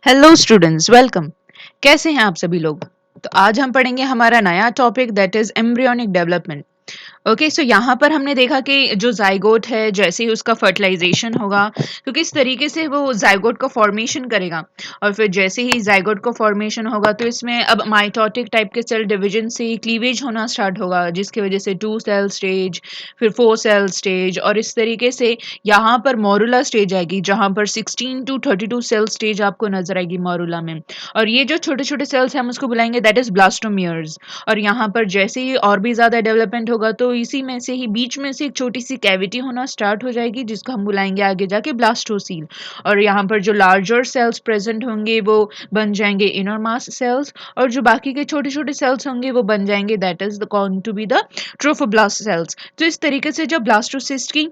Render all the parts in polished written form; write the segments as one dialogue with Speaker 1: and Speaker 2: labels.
Speaker 1: Hello students, welcome. कैसे हैं आप सभी लोग? तो आज हम पढ़ेंगे हमारा नया topic that is embryonic development. Okay, so यहाँ पर हमने देखा कि जो जाइगोट है जैसे ही उसका फर्टिलाइजेशन होगा तो किस तरीके से वो जाइगोट का फॉर्मेशन करेगा। और फिर जैसे ही जाइगोट का फॉर्मेशन होगा तो इसमें अब माइटोटिक टाइप के सेल डिवीजन से क्लीवेज होना स्टार्ट होगा, जिसकी वजह से 2 सेल स्टेज, फिर 4 सेल स्टेज, और इस तरीके से यहाँ पर मोरुला स्टेज आएगी जहाँ पर 16 to 32 सेल स्टेज आपको नजर आएगी मोरुला में। और ये जो छोटे छोटे सेल्स हैं हम उसको बुलाएंगे दैट इज ब्लास्टोमियर्स। और यहाँ पर जैसे ही और भी ज़्यादा डेवलपमेंट होगा तो इसी में से ही बीच में से एक छोटी सी कैविटी होना स्टार्ट हो जाएगी जिसको हम बुलाएंगे आगे जाके ब्लास्टोसील। और यहाँ पर जो लार्जर सेल्स प्रेजेंट होंगे वो बन जाएंगे इनर मास सेल्स, और जो बाकी के छोटे छोटे सेल्स होंगे वो बन जाएंगे that is the going to be the trophoblast cells. तो इस तरीके से जब ब्लास्टोसिस्ट की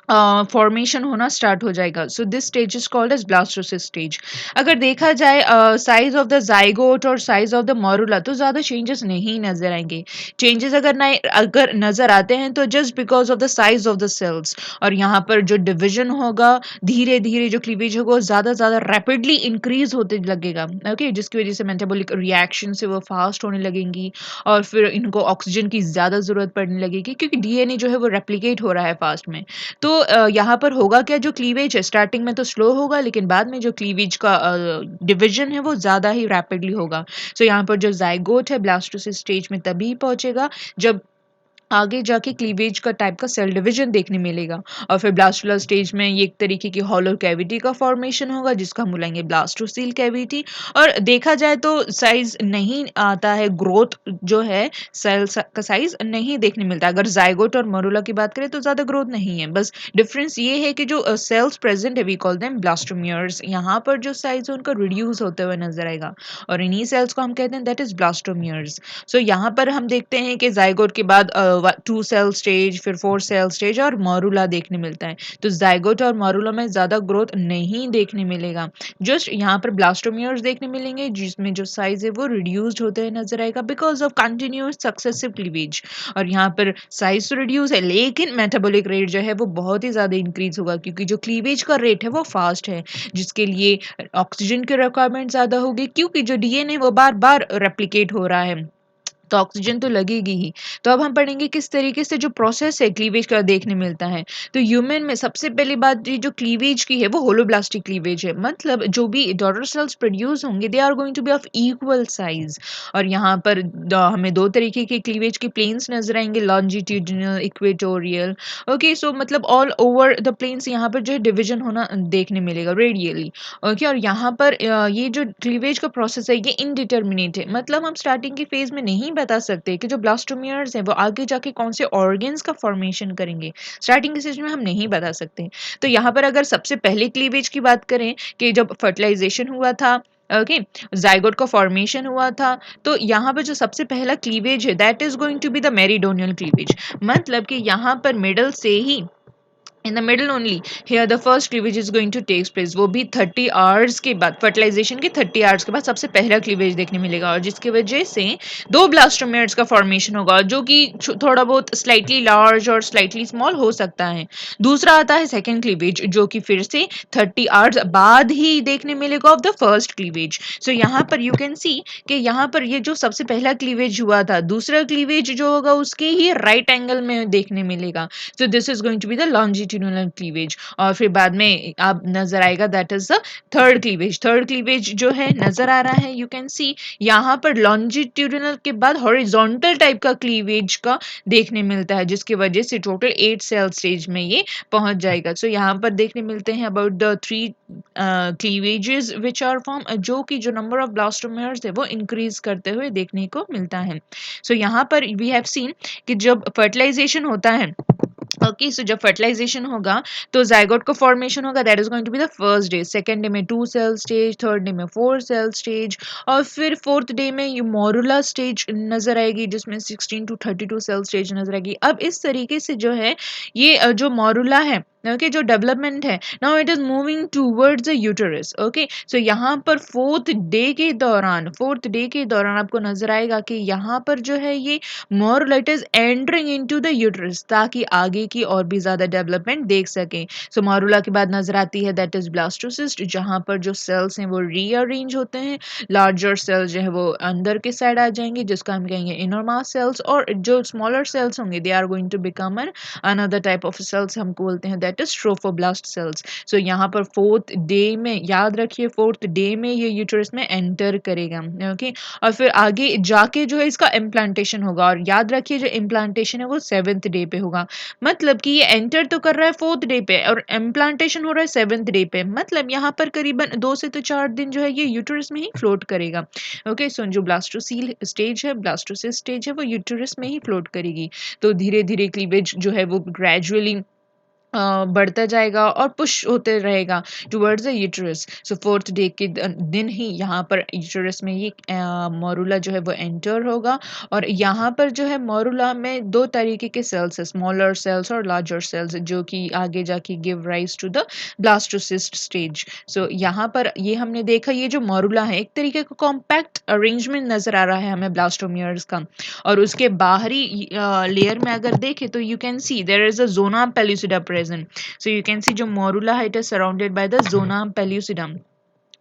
Speaker 1: फॉर्मेशन होना स्टार्ट हो जाएगा, so this stage is called as blastocyst stage. अगर देखा जाए साइज ऑफ द जाइगोट और साइज ऑफ द मोरुला तो ज़्यादा चेंजेस नहीं नजर आएंगे। चेंजेस अगर नजर आते हैं तो just because of the size of the cells. और यहाँ पर जो डिवीजन होगा धीरे धीरे जो क्लीवेज होगा वो ज़्यादा रैपिडली इंक्रीज होते लगेगा। ओके, जिसकी वजह से मेटाबॉलिक रिएक्शन से वो फास्ट होने लगेंगी और फिर इनको ऑक्सीजन की ज़्यादा ज़रूरत पड़ने लगेगी क्योंकि डीएनए जो है वो रेप्लिकेट हो रहा है फास्ट में। तो यहाँ पर होगा क्या, जो क्लीवेज है स्टार्टिंग में तो स्लो होगा लेकिन बाद में जो क्लीवेज का डिवीजन है वो ज़्यादा ही रैपिडली होगा। सो यहाँ पर जो जाइगोट है ब्लास्टोसिस स्टेज में तभी पहुंचेगा जब आगे जाके क्लीवेज का टाइप का सेल डिवीजन देखने मिलेगा। और फिर ब्लास्टुला स्टेज में ये एक तरीके की हॉलो कैविटी का फॉर्मेशन होगा जिसका हम बुलाएंगे ब्लास्टोसील कैविटी। और देखा जाए तो साइज नहीं आता है, ग्रोथ जो है सेल का साइज नहीं देखने मिलता। अगर जाइगोट और मरुला की बात करें तो ज्यादा ग्रोथ नहीं है, बस डिफरेंस ये है कि जो सेल्स प्रेजेंट है वी कॉल देम ब्लास्टोमियर्स, यहाँ पर जो साइज है उनका रिड्यूस होते हुए नजर आएगा और इन्हीं सेल्स को हम कहते हैं दैट इज ब्लास्टोमियर्स। सो यहाँ पर हम देखते हैं कि जाइगोट के बाद 2 सेल स्टेज, फिर 4 सेल स्टेज और मोरुला देखने मिलता है। तो जाइगोट और मोरुला में ज्यादा ग्रोथ नहीं देखने मिलेगा, जस्ट यहाँ पर ब्लास्टोमियर्स देखने मिलेंगे जिसमें जो साइज है वो रिड्यूस्ड होते हुए नजर आएगा because of continuous successive cleavage. और यहाँ पर साइज तो रिड्यूस है लेकिन मेटाबॉलिक रेट जो है वो बहुत ही ज्यादा इंक्रीज होगा क्योंकि जो क्लीवेज का रेट है वो फास्ट है, जिसके लिए ऑक्सीजन की रिक्वायरमेंट ज्यादा होगी क्योंकि जो डीएनए वो बार बार रेप्लिकेट हो रहा है तो ऑक्सीजन तो लगेगी ही। तो अब हम पढ़ेंगे किस तरीके से जो प्रोसेस है क्लीवेज का देखने मिलता है। तो ह्यूमन में सबसे पहली बात ये जो क्लीवेज की है वो होलोब्लास्टिक क्लीवेज है, मतलब जो भी डॉटर सेल्स प्रोड्यूस होंगे they are going to be of equal size. और यहाँ पर हमें दो तरीके के क्लीवेज के प्लेन्स नजर आएंगे, लॉन्जिट्यूडिनल, इक्वेटोरियल। ओके, सो मतलब ऑल ओवर द प्लेन्स यहाँ पर जो है डिवीजन होना देखने मिलेगा रेडियली। ओके, और यहाँ पर ये जो क्लीवेज का प्रोसेस है ये इनडिटर्मिनेट है, मतलब हम स्टार्टिंग की फेज में नहीं बता सकते कि जो ब्लास्टोमियर्स हैं वो आगे जाके कौन से ऑर्गन्स का फॉर्मेशन करेंगे, स्टार्टिंग की स्टेज में हम नहीं बता सकते। तो यहाँ पर अगर सबसे पहले क्लीवेज की बात करें कि जब फर्टिलाइजेशन हुआ था, ओके, जाइगोट का फॉर्मेशन हुआ था, तो यहाँ पर जो सबसे पहला क्लीवेज है that is going to be the meridional cleavage, मतलब कि यहाँ पर मिडल से ही in the middle only here the first cleavage is going to take place, वो भी 30 आवर्स के बाद, फर्टिलाइजेशन के 30 आवर्स के बाद सबसे पहला क्लीवेज देखने मिलेगा और जिसकी वजह से दो ब्लास्टोमेट्स का फॉर्मेशन होगा जो कि थोड़ा बहुत स्लाइटली लार्ज और स्लाइटली स्मॉल हो सकता है। दूसरा आता है सेकंड क्लीवेज जो कि फिर से 30 आवर्स बाद ही देखने मिलेगा ऑफ द फर्स्ट क्लीवेज। सो यहाँ पर यू कैन सी कि यहाँ पर ये जो सबसे पहला क्लीवेज हुआ था दूसरा क्लीवेज जो होगा उसके ही राइट एंगल में देखने मिलेगा। So this is going to be the longitudinal cleavage. और फिर बाद में अब नजर आएगा that is the third cleavage. Third cleavage जो है नजर आ रहा है, यू कैन सी यहाँ पर लॉन्जिट्यूडिनल के बाद हॉरिजॉन्टल टाइप का क्लीवेज का देखने मिलता है जिसकी वजह से टोटल 8 सेल स्टेज में ये पहुंच जाएगा। सो यहाँ पर देखने मिलते हैं about the 3 cleavages which are form, जो कि जो नंबर ऑफ ब्लास्टोमेयर्स है वो इंक्रीज करते हुए देखने को मिलता है। सो यहाँ पर वी हैव सीन कि जब फर्टिलाइजेशन होता है, ओके, सो जब फर्टिलाइजेशन होगा तो जाइगोट का फॉर्मेशन होगा that is going to be the first day, second day में 2 सेल स्टेज, थर्ड डे में 4 सेल स्टेज और फिर फोर्थ डे में ये मोरुला स्टेज नजर आएगी जिसमें 16 to 32 सेल स्टेज नजर आएगी। अब इस तरीके से जो है ये जो मोरुला है ओके, जो डेवलपमेंट है now it is moving towards the uterus. Okay, so यहाँ पर फोर्थ डे के दौरान आपको नजर आएगा कि यहाँ पर जो है ये more it is entering into the uterus, ताकि आगे की और भी ज्यादा डेवलपमेंट देख सकें। सो मारूला के बाद नजर आती है दैट इज ब्लास्टोसिस्ट, जहाँ पर जो सेल्स हैं वो रीअरेंज होते हैं, लार्जर सेल्स जो है वो अंदर के साइड आ जाएंगे जिसको हम कहेंगे इनर मास सेल्स, और जो स्मॉलर सेल्स होंगे they are going to become an another type of cells, हम बोलते हैं that is trophoblast cells. So यहाँ पर फोर्थ डे में, याद रखिए फोर्थ डे में ये यूटेरस में एंटर करेगा। ओके, और फिर आगे जाके जो है इसका इम्प्लांटेशन होगा, और याद रखिए जो इम्प्लांटेशन है वो सेवेंथ डे पे होगा। मतलब कि ये एंटर तो कर रहा है फोर्थ डे पे और इम्प्लांटेशन हो रहा है सेवेंथ डे पे, मतलब यहाँ पर करीबन 2 से 4 दिन जो है ये यूटेरस में ही फ्लोट करेगा। ओके, सो जो ब्लास्टोसील स्टेज है, ब्लास्टोसिस स्टेज है, वो यूटेरस में ही फ्लोट करेगी। तो धीरे धीरे क्लीवेज जो है वो ग्रेजुअली बढ़ता जाएगा और पुश होते रहेगा towards the uterus. So fourth day के दिन ही यहाँ पर यूटेरस में ये मोरुला जो है वो एंटर होगा, और यहाँ पर जो है मोरुला में दो तरीके के सेल्स है, स्मॉलर सेल्स और लार्जर सेल्स, जो कि आगे जाके give rise to the blastocyst stage. So यहाँ पर ये हमने देखा, ये जो मोरुला है एक तरीके का कॉम्पैक्ट अरेंजमेंट नजर आ रहा है हमें ब्लास्टोमियर्स का। और उसके बाहरी लेयर में अगर देखें तो you can see there is a zona pellucida present. So you can see जो मोरुला है it is surrounded by the zona pellucidum।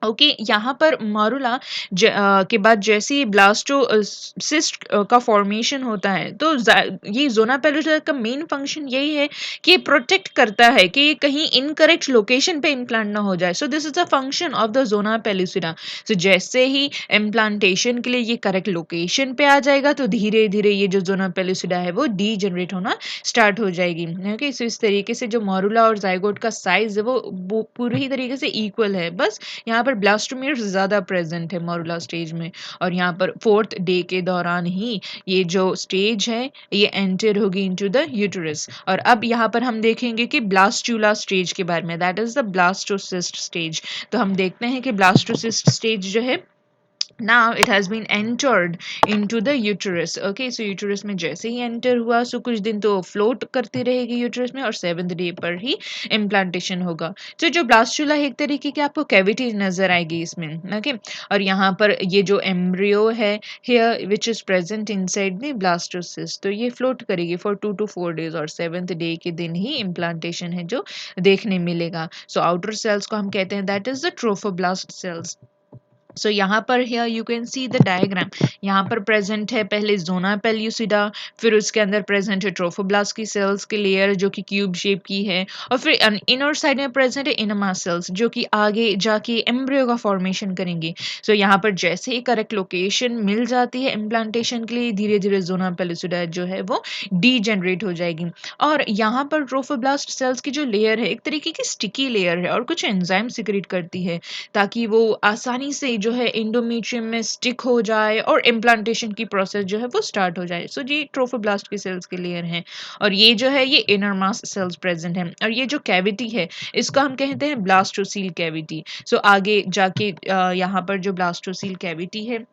Speaker 1: Okay, यहाँ पर मारुला के बाद जैसे ही ब्लास्टोसिस्ट का फॉर्मेशन होता है तो ये जोना पेलुसिडा का मेन फंक्शन यही है कि प्रोटेक्ट करता है कि कहीं इनकरेक्ट लोकेशन पे इम्प्लांट ना हो जाए। So this is a function of the zona pellucida. So जैसे ही इम्प्लांटेशन के लिए ये करेक्ट लोकेशन पे आ जाएगा तो धीरे धीरे ये जो जोना पेलुसिडा है वो डी जनरेट होना स्टार्ट हो जाएगी। ओके, सो इस तरीके से जो मारुला और जाइगोट का साइज है वो पूरी तरीके से इक्वल है, बस यहाँ पर ब्लास्टोमियर्स ज़्यादा प्रेजेंट है मोरुला स्टेज में। और यहाँ पर फोर्थ डे के दौरान ही ये जो स्टेज है ये एंटर होगी इनटू द यूटेरस। और अब यहाँ पर हम देखेंगे कि ब्लास्टूला स्टेज के बारे में, that is the blastocyst stage. तो हम देखते हैं कि ब्लास्टोसिस्ट स्टेज जो है now it has been entered into the uterus। okay, so uterus में जैसे ही enter हुआ सो कुछ दिन तो float करती रहेगी uterus में, और 7th डे पर ही implantation होगा। तो जो ब्लास्टुला है एक तरीके की आपको कैविटी नजर आएगी इसमें। ओके, और यहाँ पर ये जो एम्ब्रियो है here which is present inside the blastocyst, तो ये float करेगी for 2 to 4 days, और 7th डे के दिन ही implantation है जो देखने मिलेगा। सो आउटर सेल्स को हम कहते हैं that is the trophoblast cells। सो यहाँ पर here you can see the diagram, यहाँ पर प्रेजेंट है पहले जोना पेल्यूसिडा, फिर उसके अंदर प्रेजेंट है ट्रोफोब्लास्ट की सेल्स की लेयर जो कि क्यूब शेप की है, और फिर इनर साइड में प्रेजेंट है इनरमा सेल्स जो कि आगे जाके एम्ब्रियो का फॉर्मेशन करेंगे। सो यहाँ पर जैसे ही करेक्ट लोकेशन मिल जाती है इम्प्लांटेशन के लिए, धीरे धीरे जोना पेल्यूसिडा जो है वो डी जनरेट हो जाएगी। और यहाँ पर ट्रोफोब्लास्ट सेल्स की जो लेयर है एक तरीके की स्टिकी लेयर है और कुछ एंजाइम सिक्रेट करती है ताकि वो आसानी से जो है एंडोमेट्रियम में स्टिक हो जाए और इम्प्लांटेशन की प्रोसेस जो है वो स्टार्ट हो जाए। सो ये ट्रोफोब्लास्ट की सेल्स के लेयर हैं, और ये जो है ये इनर मास सेल्स प्रेजेंट हैं, और ये जो कैविटी है इसको हम कहते हैं ब्लास्टोसील कैविटी। सो आगे जाके यहाँ पर जो ब्लास्टोसील कैविटी है,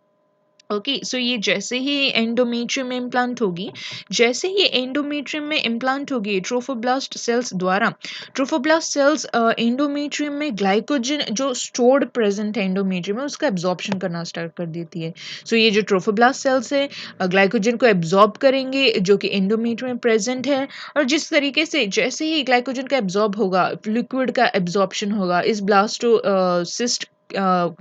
Speaker 1: ओके, सो ये जैसे ही एंडोमेट्रियम में इम्प्लांट होगी, जैसे ही एंडोमेट्रियम में इम्प्लांट होगी ट्रोफोब्लास्ट सेल्स द्वारा, ट्रोफोब्लास्ट सेल्स एंडोमेट्रियम में ग्लाइकोजन जो स्टोर्ड प्रेजेंट है एंडोमेट्रियम में उसका एब्जॉर्प्शन करना स्टार्ट कर देती है। सो ये जो ट्रोफोब्लास्ट सेल्स है ग्लाइकोजन को एब्जॉर्ब करेंगे जो कि एंडोमेट्रियम में प्रेजेंट है, और जिस तरीके से जैसे ही ग्लाइकोजन का एब्जॉर्ब होगा, लिक्विड का एब्जॉर्प्शन होगा इस ब्लास्टोसिस्ट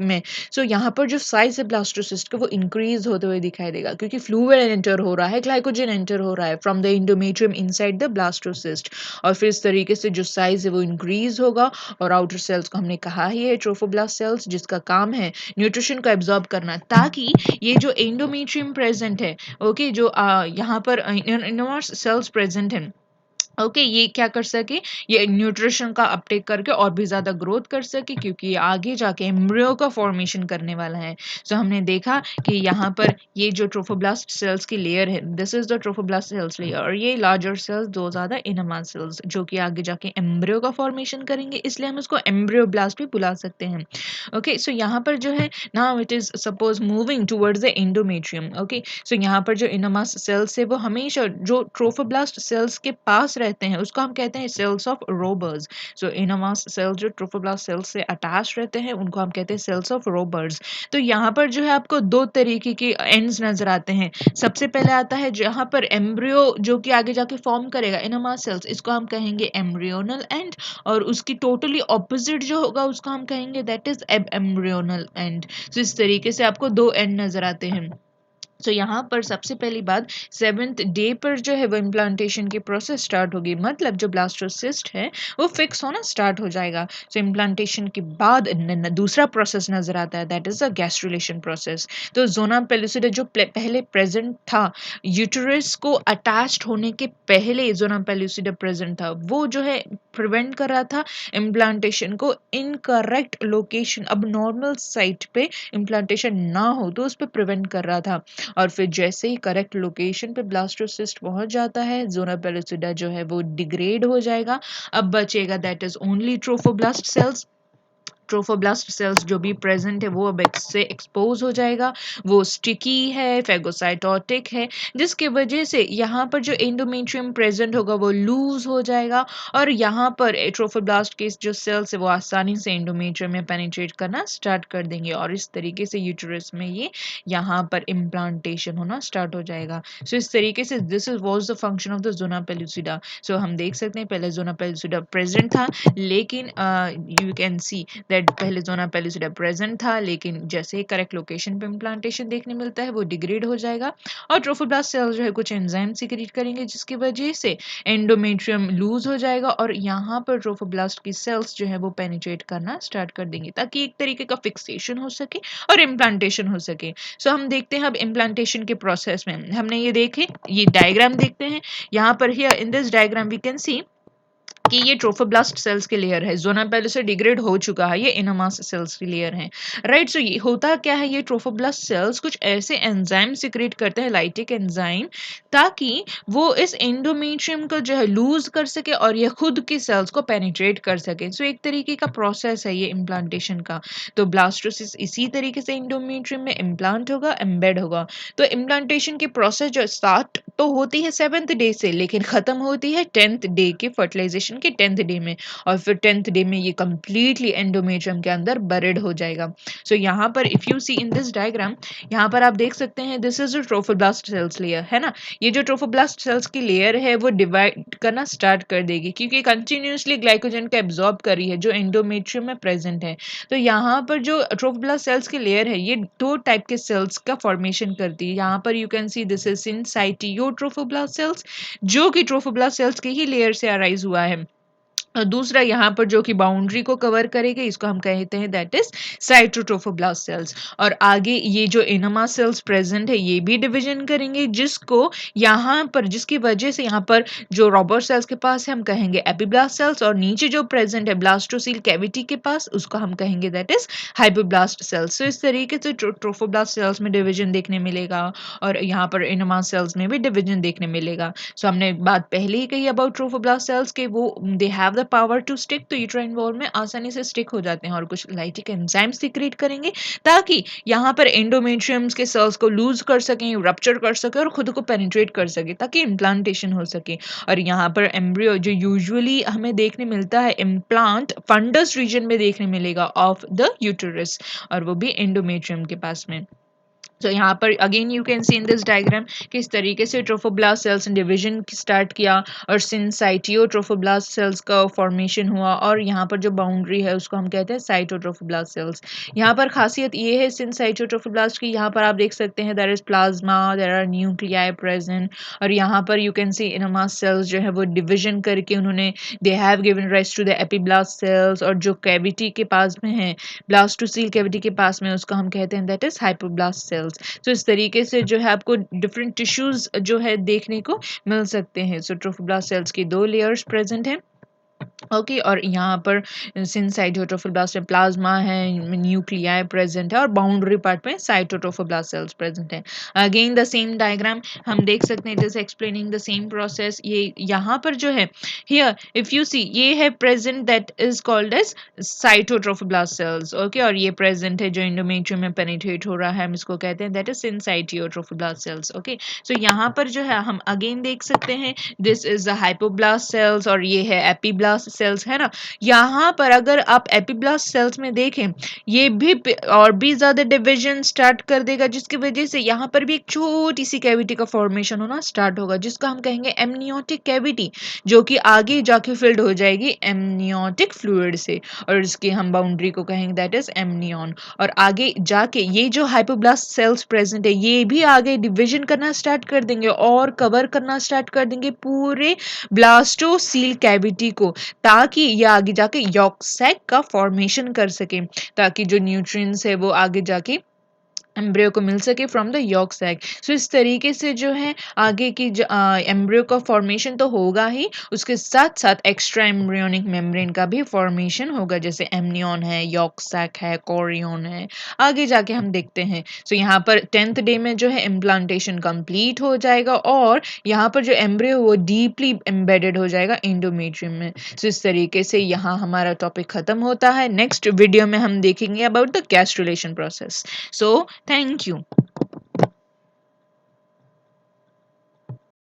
Speaker 1: में, सो यहाँ पर जो साइज है ब्लास्टोसिस्ट का वो इंक्रीज होते हुए दिखाई देगा क्योंकि फ्लूइड एंटर हो रहा है, ग्लाइकोजन एंटर हो रहा है from the endometrium inside the blastocyst, और फिर इस तरीके से जो साइज है वो इंक्रीज होगा। और आउटर सेल्स को हमने कहा ही है ट्रोफोब्लास्ट सेल्स, जिसका काम है न्यूट्रिशन को एब्जॉर्ब करना ताकि ये जो एंडोमेट्रियम प्रेजेंट है, ओके, जो यहाँ पर इनर सेल्स प्रेजेंट है, ओके, ये क्या कर सके, ये न्यूट्रिशन का अपटेक करके और भी ज़्यादा ग्रोथ कर सके क्योंकि ये आगे जाके एम्ब्रियो का फॉर्मेशन करने वाला है। सो हमने देखा कि यहाँ पर ये जो ट्रोफोब्लास्ट सेल्स की लेयर है this is the trophoblast cells layer, और ये लार्जर सेल्स दो ज़्यादा इनरमा सेल्स जो कि आगे जाके एम्ब्रियो का फॉर्मेशन करेंगे, इसलिए हम इसको एम्ब्रियोब्लास्ट भी बुला सकते हैं। ओके, सो यहाँ पर जो है now it is suppose moving towards the endometrium. Okay, so यहाँ पर जो इनरमा सेल्स है वो हमेशा जो ट्रोफोब्लास्ट सेल्स के पास रहते हैं उसको हम कहते हैं cells of Rauber. So inner mass cells जो ट्रोफोब्लास्ट सेल्स से अटैच रहते हैं उनको हम कहते हैं सेल्स ऑफ रोबर्स। तो यहाँ पर जो है आपको दो तरीके के एंड्स नजर आते हैं। सबसे पहले आता है जहाँ पर एम्ब्रियो जो कि आगे जाके फॉर्म करेगा इनोमास सेल्स, इसको हम कहेंगे एम्ब्रियोनल एंड, और उसकी टोटली ऑपोजिट जो होगा उसको हम कहेंगे दैट इज एब एम्ब्रियोनल एंड। तो इस तरीके से आपको दो एंड नजर आते हैं। तो यहाँ पर सबसे पहली बात 7th डे पर जो है वो इम्प्लांटेशन की प्रोसेस स्टार्ट होगी, मतलब जो ब्लास्टोसिस्ट है वो फिक्स होना स्टार्ट हो जाएगा। तो इम्प्लांटेशन के बाद दूसरा प्रोसेस नजर आता है that is a gastrulation process. तो जोना पेलुसिडा जो पहले प्रेजेंट था यूटेरस को अटैच्ड होने के पहले, जोना पेलुसिडा प्रेजेंट था वो जो है प्रिवेंट कर रहा था इम्प्लांटेशन को इनकरेक्ट लोकेशन, अब नॉर्मल साइट पे इम्प्लांटेशन ना हो तो उस पर प्रिवेंट कर रहा था। और फिर जैसे ही करेक्ट लोकेशन पे ब्लास्टोसिस्ट पहुंच जाता है जोना पेलुसिडा जो है वो डिग्रेड हो जाएगा। अब बचेगा that is only trophoblast sales. Trophoblast cells जो भी प्रेजेंट है वो अब से एक्सपोज हो जाएगा, वो स्टिकी है, फेगोसाइटोटिक है, जिसकी वजह से यहाँ पर जो एंडोमेट्रियम प्रेजेंट होगा वो लूज हो जाएगा और यहाँ पर ट्रोफोब्लास्ट के जो सेल्स है वो आसानी से एंडोमेट्रियम में पेनिट्रेट करना स्टार्ट कर देंगे और इस तरीके से यूटेरस में ये यहाँ पर इम्प्लांटेशन होना स्टार्ट हो जाएगा। सो इस तरीके से this is was the function of the zona pellucida. So हम देख सकते हैं पहले जोना पेलुसिडा प्रेजेंट था, लेकिन यू कैन सी दैट पहले जोना पेलुसिडा प्रेजेंट था लेकिन जैसे ही करेक्ट लोकेशन पे इम्प्लांटेशन देखने मिलता है वो डिग्रेड हो जाएगा और ट्रोफोब्लास्ट सेल जो है कुछ एंजाइम सीक्रेट करेंगे जिसकी वजह से एंडोमेट्रियम लूज हो जाएगा और यहाँ पर ट्रोफोब्लास्ट की सेल्स जो है वो पेनिट्रेट करना स्टार्ट कर देंगे ताकि एक तरीके का फिक्सेशन हो सके और इम्प्लांटेशन हो सके। सो हम देखते हैं अब इम्प्लांटेशन के प्रोसेस में हमने ये देखे, ये डायग्राम देखते हैं। यहाँ पर here in this diagram we can see कि ये ट्रोफोब्लास्ट सेल्स के लेयर है, जोना पहले से डिग्रेड हो चुका है, ये इनोमास सेल्स की लेयर है, राइट। सो ये होता क्या है, ये ट्रोफोब्लास्ट सेल्स कुछ ऐसे एंजाइम सिक्रेट करते हैं, लाइटिक एंजाइम, ताकि वो इस एंडोमेट्रियम को जो है लूज कर सके और ये खुद की सेल्स को पेनिट्रेट कर सके। सो एक तरीके का प्रोसेस है ये इम्प्लांटेशन का। तो ब्लास्टोसिस इसी तरीके से एंडोमेट्रियम में इम्प्लांट होगा, एम्बेड होगा। तो इम्प्लांटेशन की प्रोसेस जो स्टार्ट तो होती है 7th डे से लेकिन खत्म होती है 10th डे के फर्टिलाइजेशन के 10th डे में और फिर 10th डे में ये कंप्लीटली एंडोमेट्रियम के अंदर बरिड हो जाएगा। सो यहाँ पर if you see in this diagram, यहाँ पर आप देख सकते हैं this is trophoblast cells layer है ना। ये जो ट्रोफोब्लास्ट सेल्स की लेयर है वो डिवाइड करना स्टार्ट कर देगी क्योंकि कंटिन्यूसली ग्लाइकोजन को एब्जॉर्ब कर रही है जो एंडोमेट्रियम में प्रेजेंट है। तो यहाँ पर जो ट्रोफोब्लास्ट सेल्स की लेयर है ये दो टाइप के सेल्स का फॉर्मेशन करती है। यहाँ पर you can see this is syncytiotrophoblast cells जो कि ट्रोफोब्लास्ट सेल्स के ही लेयर से अराइज हुआ है। दूसरा यहाँ पर जो कि बाउंड्री को कवर करेगा इसको हम कहते हैं दैट इज साइटोट्रोफोब्लास्ट सेल्स। और आगे ये जो इनोमा सेल्स प्रेजेंट है ये भी डिवीजन करेंगे जिसको यहाँ पर जिसकी वजह से यहाँ पर जो रॉबर्ट सेल्स के पास है हम कहेंगे एपिब्लास्ट सेल्स और नीचे जो प्रेजेंट है ब्लास्टोसील कैविटी के पास उसको हम कहेंगे दैट इज हाइपोब्लास्ट सेल्स। तो इस तरीके से ट्रोफोब्लास्ट सेल्स में डिवीजन देखने मिलेगा और यहाँ पर इनोमा सेल्स में भी डिवीजन देखने मिलेगा। सो हमने बात पहले ही कही अबाउट ट्रोफोब्लास्ट सेल्स के वो they have the power to stick, तो यूट्राइन वॉल में आसानी से स्टिक हो जाते हैं और कुछ लाइटिक एंजाइम सीक्रेट करेंगे ताकि यहाँ पर एंडोमेट्रियम्स के सेल्स को लूज कर सकें, रप्चर कर सके और खुद को पेनिट्रेट कर सके ताकि इम्प्लांटेशन हो सके। और यहाँ पर एम्ब्रियो जो यूजुअली हमें देखने मिलता है इम्प्लांट फंडस रीजन में देखने मिलेगा ऑफ द यूटेरस और वो भी एंडोमेट्रियम के पास में। तो यहाँ पर again you can C in this diagram किस तरीके से ट्रोफोब्लास्ट सेल्स ने डिवीजन स्टार्ट किया और सिनसाइटियो ट्रोफोब्लास्ट सेल्स का फॉर्मेशन हुआ और यहाँ पर जो बाउंड्री है उसको हम कहते हैं साइटोट्रोफोब्लास्ट सेल्स। यहाँ पर खासियत ये है सिनसाइटोट्रोफोब्लास्ट की, यहाँ पर आप देख सकते हैं there is plasma, there are nuclei present और यहाँ पर यू कैन सी इनोमा सेल्स जो है वो डिवीजन करके उन्होंने they have given rise to the epiblast cells और जो कैविटी के पास में है ब्लास्टोसील कैविटी के पास में उसको हम कहते हैं दैट इज हाइपोब्लास्ट सेल्स। तो इस तरीके से जो है आपको डिफरेंट टिश्यूज जो है देखने को मिल सकते हैं। सो ट्रोफोब्लास्ट सेल्स की दो लेयर्स प्रेजेंट हैं ओके और यहाँ पर सिंस साइटोट्रोफोब्लास्ट में प्लाज्मा है, न्यूक्लियाई प्रेजेंट है और बाउंड्री पार्ट में साइटोट्रोफोब्लास्ट सेल्स प्रेजेंट है। अगेन द सेम डायग्राम हम देख सकते हैं, जैसे एक्सप्लेनिंग द सेम प्रोसेस। ये यहाँ पर जो है हियर इफ यू सी ये है present that is called as cytotrophoblast cells. Okay और ये प्रेजेंट है जो एंडोमेट्रियम में पेनिट्रेट हो रहा है, हम इसको कहते हैं that is syncytiotrophoblast cells. Okay so यहाँ पर जो है हम अगेन देख सकते हैं this is the hypoblast cells और ये है एपीब्लास्ट सेल्स, है ना। यहाँ पर अगर आप एपीब्लास्ट सेल्स में देखें ये भी और भी ज्यादा डिवीजन स्टार्ट कर देगा, जिसकी वजह से यहाँ पर भी एक छोटी सी कैविटी का फॉर्मेशन होना स्टार्ट होगा, जिसको हम कहेंगे एमनियोटिक कैविटी, जो कि आगे जाके फिल्ड हो जाएगी एमनियोटिक फ्लूइड से, और इसकी हम बाउंड्री को कहेंगे दैट इज एमनियन। और आगे जाके ये जो हाइपोब्लास्ट सेल्स प्रेजेंट है ये भी आगे डिवीजन करना स्टार्ट कर देंगे और कवर करना स्टार्ट कर देंगे पूरे ब्लास्टोसील कैविटी को, ताकि ये आगे जाके यॉर्क सैक का फॉर्मेशन कर सके, ताकि जो न्यूट्रिएंट्स है वो आगे जाके एम्ब्रियो को मिल सके फ्रॉम द यॉर्क सैक। सो इस तरीके से जो है आगे की एम्ब्रियो का फॉर्मेशन तो होगा ही, उसके साथ साथ एक्स्ट्रा एम्ब्रियोनिक मेम्ब्रेन का भी फॉर्मेशन होगा, जैसे एमनियन है, यॉर्क सैक है, कोरियन है, आगे जाके हम देखते हैं। सो यहाँ पर 10th डे में जो है इम्प्लांटेशन कंप्लीट हो जाएगा और यहाँ पर जो एम्ब्रियो वो डीपली एम्बेडेड हो जाएगा एंडोमेट्रियम में। सो इस तरीके से यहाँ हमारा टॉपिक खत्म होता है। नेक्स्ट वीडियो में हम देखेंगे about the gastrulation process. So, thank you.